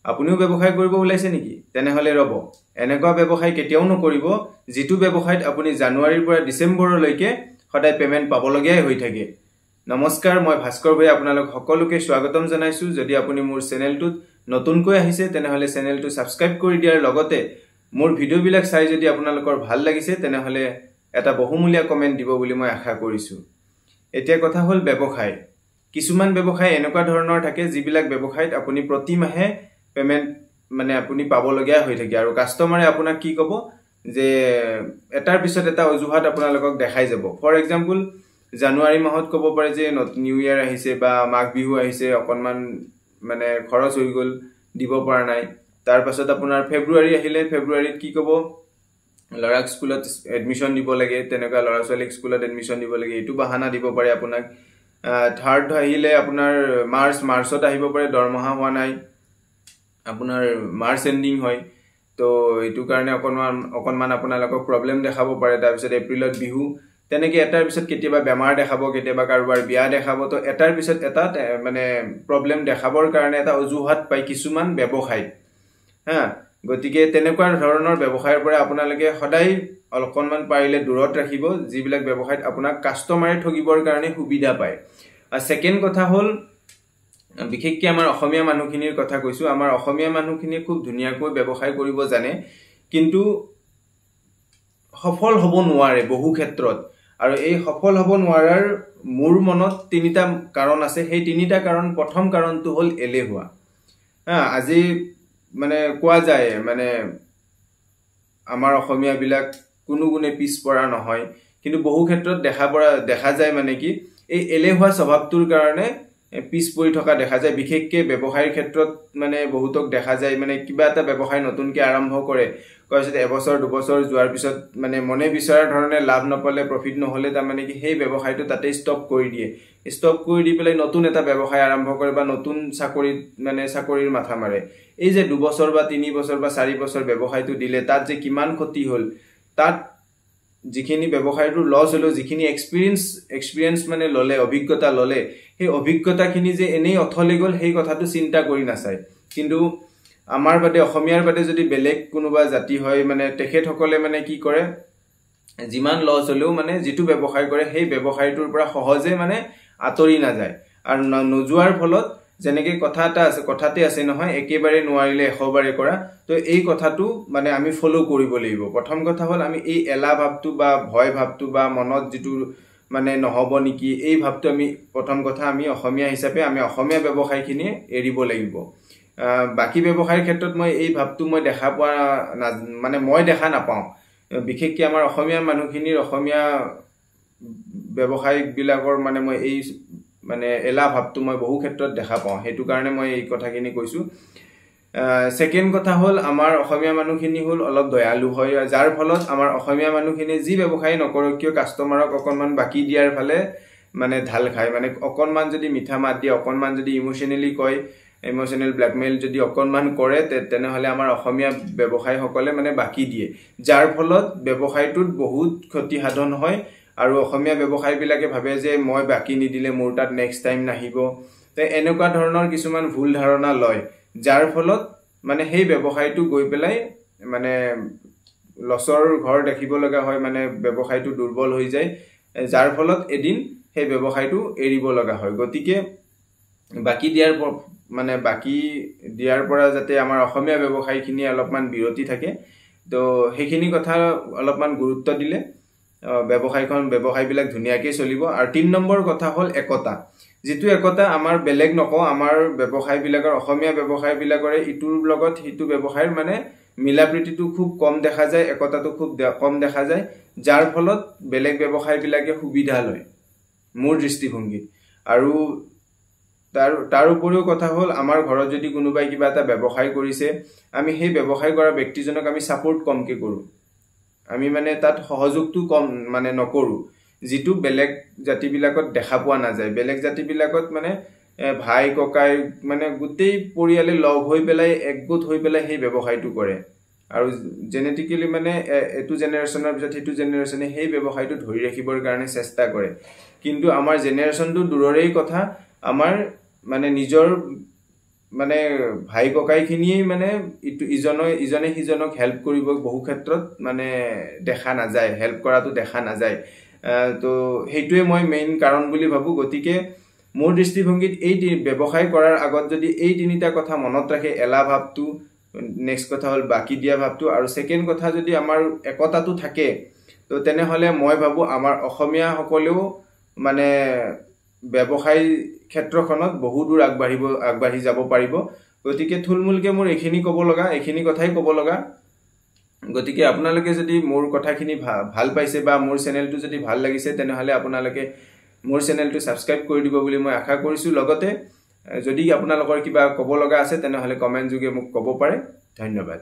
আপুনিও ব্যৱসায় কৰিব ওলাইছে নেকি তেনেহলে ৰব এনেকুৱা ব্যৱসায় কেতিয়াও নকৰিব যেটো ব্যৱসায়ত আপুনি জানুৱাৰীৰ পৰা ডিসেম্বৰলৈকে সদায় পেমেন্ট পাবলগীয়া হৈ থাকে নমস্কাৰ মই ভাস্কৰ ভাই আপোনালোক সকলোকে স্বাগতম জনাইছো যদি আপুনি মোৰ চেনেলটোত নতুনকৈ আহিছে তেনেহলে চেনেলটো সাবস্ক্ৰাইব কৰি দিয়াৰ লগতে মোৰ ভিডিওবিলাক চাই যদি আপোনালোকৰ ভাল লাগিছে তেনেহলে এটা বহুমূলীয়া কমেন্ট দিব বুলি মই আশা কৰিছো এতিয়া কথা হল ব্যৱসায় কিছুমান ব্যৱসায় এনেকুৱা ধৰণৰ থাকে যিবিলাক ব্যৱসায়ত আপুনি প্ৰতি মাহে পেমেন্ট মানে আপুনি পাবলগীয়া হৈ থাকে আৰু কাস্টমাৰে আপোনাক কি ক'ব যে এটাৰ পিছত এটা অজুহাত আপোনালোকক দেখাই যাব ফৰ এক্সাম্পল জানুৱাৰী মাহত ক'ব পাৰে যে নিউ ইয়াৰ আহিছে বা মাঘ বিহু আহিছে অকনমান মানে খৰচ হৈ গল দিব পৰা নাই তাৰ পাছত আপোনাৰ ফেব্ৰুৱাৰী আহিলে ফেব্ৰুৱাৰীত কি ক'ব লৰাক স্কুলত এডমিশন দিব লাগে তেনেকা লৰা ছোৱালীক স্কুলত এডমিশন দিব লাগে এটো বাহানা দিব পাৰে আপোনাক থাৰ্ড আহিলে আপোনাৰ মাৰ্চত আহিব পাৰে দৰমহা হোৱা নাই আপোনাৰ মাৰ্চ এন্ডিং হয় তো এটো কাৰণে অকনমান আপোনালোকক প্ৰবলেম দেখাব পাৰে তাৰ পিছত এপ্ৰিলত বিহু তেনেকে এটাৰ পিছত কেতিয়াবা বেমাৰ দেখাব কেতিয়াবা কাৰোবাৰ বিয়া দেখাব তো এটাৰ পিছত এটা মানে প্ৰবলেম দেখাবৰ কাৰণে এটা অজুহাত পাই কিছুমান ব্যৱসায় হা গতিকে তেনেকুৱা ধৰণৰ ব্যৱসায়ৰ পৰা আপোনালোকে সদায় অকনমান পাৰিলে দূৰত ৰাখিব যিবিলাক ব্যৱসায়ত আপোনাক কাস্টমাৰে ঠগিবৰ কাৰণে সুবিধা পায় আৰু সেকেন্ড কথা হল বিশেষকৈ আমাৰ অসমীয়া মানুহখিনিৰ কথা কৈছো আমাৰ অসমীয়া মানুহখিনি খুব ধুনিয়াকৈ ব্যৱসায় কৰিব জানে কিন্তু সফল হ'ব নোৱাৰে বহু ক্ষেত্ৰত আৰু এই সফল হ'ব নোৱাৰাৰ মূৰ মনত তিনিটা কাৰণ আছে সেই তিনিটা কাৰণ প্ৰথম কাৰণটো হল এলেহুৱা আজি মানে কোৱা যায় মানে আমাৰ অসমীয়া বিলাক কোনো গুণে পিছ পৰা নহয় কিন্তু বহু ক্ষেত্ৰত দেখা যায় মানে কি এই এলেহুৱা স্বভাৱটোৰ কাৰণে পিছ পৰি থকা দেখা যায় বিশেষকৈ ব্যৱসায়ৰ ক্ষেত্ৰত মানে বহুতক দেখা যায় মানে কিবা এটা ব্যৱসায় নতুনকৈ আৰম্ভ কৰে কৈছে এবছৰ দুবছৰ যোৱাৰ পিছত মানে মনে বিচৰাৰ ধৰণে লাভ নপালে প্ৰফিট নহলে তাৰ মানে কি সেই ব্যৱসায়টো তাতে ষ্টপ কৰি দি পেলাই নতুন এটা ব্যৱসায় আৰম্ভ কৰে বা নতুন চাকৰিৰ মাথা মাৰে এই যে 2 বছৰ বা 3 বছৰ বা 4 বছৰ ব্যৱসায়টো দিলে তাত যে কিমান ক্ষতি হল তাত যিখিনি ব্যৱসায়টো লছ হলো যিখিনি এক্সপেৰিয়েন্স মানে ললে অভিজ্ঞতা ললে সেই অভিজ্ঞতাখিনি যে এনেই অথলে গল সেই কথাটো চিন্তা কৰি নাচায় কিন্তু আমাৰ বাদে অসমীয়াৰ বাদে যদি বেলেগ কোনোবা জাতি হয় মানে তেখেতসকলে মানে কি কৰে যিমান লছ হলেও মানে যেটো ব্যৱসায় কৰে সেই ব্যৱসায়টোৰ পৰা সহজে মানে আতৰি না যায় আৰু নজুৱাৰ ফলত যেনেকে কথাতে আছে নহয় একেবাৰে নোৱাৰিলে 100 বাৰে কৰা তো এই কথাটো মানে আমি ফলো কৰিব লাগিব প্ৰথম কথা হল আমি এই এলা ভাবটো বা ভয় ভাবটো বা মনত যেটো মানে নহব নেকি এই ভাবটো আমি প্ৰথম কথা আমি অসমীয়া হিচাপে আমি অসমীয়া ব্যৱসায়খিনি এৰিব লাগিব বাকি ব্যৱসায়ৰ ক্ষেত্ৰত মই এই ভাবটো মই দেখা পোৱা মানে মই দেখা নাপাওঁ বিশেষকৈ আমাৰ অসমীয়া মানুহখিনিৰ অসমীয়া ব্যৱসায়িক বিলাকৰ মানে মই এই মানে এলা ভাবটো মই বহু ক্ষেত্ৰত দেখা পাওঁ হেতু কাৰণে মই এই কথাখিনি কৈছো সেকেন্ড কথা হল আমাৰ অসমীয়া মানুহখিনি হল অলপ দয়ালু হয় যাৰ ফলত আমাৰ অসমীয়া মানুহখিনি যি ব্যৱসায় নকৰক কিয় কাস্টমাৰক অকনমান বাকি দিয়াৰ ফালে মানে ঢাল খায় মানে অকনমান যদি মিঠা মাত দিয়ে অকনমান যদি ইমোশনালি কয় ইমোশনাল ব্ল্যাকমেইল যদি অকনমান কৰে তেনেহলে আমাৰ অসমীয়া ব্যৱসায়ী সকলে মানে বাকি দিয়ে যাৰ ফলত ব্যৱসায়টোত বহুত ক্ষতি সাধন হয় আৰু অসমীয়া ব্যৱসায়ী বিলাকে ভাবে যে মই বাকি নিদিলে মোৰ তাত নেক্সট টাইম নাহিব তে এনেকুৱা ধৰণৰ কিছুমান ভুল ধাৰণা লয় যাৰ ফলত মানে সেই ব্যৱসায়টো গৈ পেলাই মানে লছৰ ঘৰ দেখিব লগা হয় মানে ব্যৱসায়টো দুৰ্বল হৈ যায় যাৰ ফলত এদিন সেই ব্যৱসায়টো এৰিব লগা হয় গতিকে বাকি দিয়াৰ পৰা যাতে আমাৰ অসমীয়া ব্যৱসায়খিনি অলপমান বিৰতি থাকে তো সেইখিনি কথা অলপমান গুৰুত্ব দিলে ব্যৱসায় বিলাক ধুনিয়াকৈ চলিব আৰু 3 নম্বৰ কথা হল একতা যেটো একতা আমাৰ বেলেগ নকও আমাৰ ব্যৱসায় বিলাকৰ অসমীয়া ব্যৱসায় বিলাকৰে ইটোৰ লগত হিটো ব্যৱসায়ৰ মানে মিলাপ্ৰীতিটো খুব কম দেখা যায় একতাটো খুব কম দেখা যায় যাৰ ফলত বেলেগ ব্যৱসায় বিলাকে সুবিধা লয় মোৰ দৃষ্টিভংগীত আৰু তাৰ উপৰিও কথা হল আমাৰ ঘৰত যদি কোনোবাই কিবা এটা ব্যৱসায় কৰিছে আমি সেই ব্যৱসায় কৰা ব্যক্তিজনক আমি সাপোৰ্ট কমকে কৰো আমি মানে তাত সহযোগটো কম মানে নকৰো যেটো বেলেগ জাতি বিলাকত দেখা পোৱা না যায় বেলেগ জাতি বিলাকত মানে ভাই ককাই মানে গুটেই পৰিয়ালে লগ হৈ পেলাই একগোট হৈ পেলাই সেই ব্যৱসায়টো কৰে আৰু জেনেটিক্যালি মানে এটো জেনাৰেশনৰ পিছত হেতু জেনাৰেশনে সেই ব্যৱসায়টো ধৰি ৰাখিবৰ কাৰণে চেষ্টা কৰে কিন্তু আমাৰ জেনাৰেশনটো দূৰৰেই কথা আমাৰ মানে নিজৰ মানে ভাই ককাইখিনিয়ে মানে ইজনে সিজনক হেল্প কৰিব বহু ক্ষেত্ৰত মানে দেখা নাযায়, হেল্প কৰাটো দেখা নাযায়। তো সেইটোৱে মই মেইন কাৰণ বুলি ভাবোঁ। গতিকে মোৰ দৃষ্টিভংগীত এই ব্যৱসায় কৰাৰ আগত যদি এই তিনিটা কথা মনত ৰাখে, এলাহ ভাৱটো, নেক্সট কথা হ'ল বাকী দিয়া ভাৱটো, আৰু ছেকেণ্ড কথা যদি আমাৰ একতাটো থাকে, তো তেনেহ'লে মই ভাবোঁ আমাৰ অসমীয়াসকলেও মানে ব্যৱসায় ক্ষেত্ৰখনত বহু দূৰ আগবাঢ়ি যাব পাৰিব। গতিকে থুলমূলকৈ মোৰ এইখিনি কথাই ক'ব লগা। গতিকে আপোনালোকে যদি মোৰ কথাখিনি ভাল পাইছে বা মোৰ চেনেলটো যদি ভাল লাগিছে, তেনেহ'লে আপোনালোকে মোৰ চেনেলটো ছাবস্ক্ৰাইব কৰি দিব বুলি মই আশা কৰিছোঁ। লগতে যদি আপোনালোকৰ কিবা ক'ব লগা আছে, তেনেহ'লে কমেণ্ট যোগে মোক ক'ব পাৰে। ধন্যবাদ।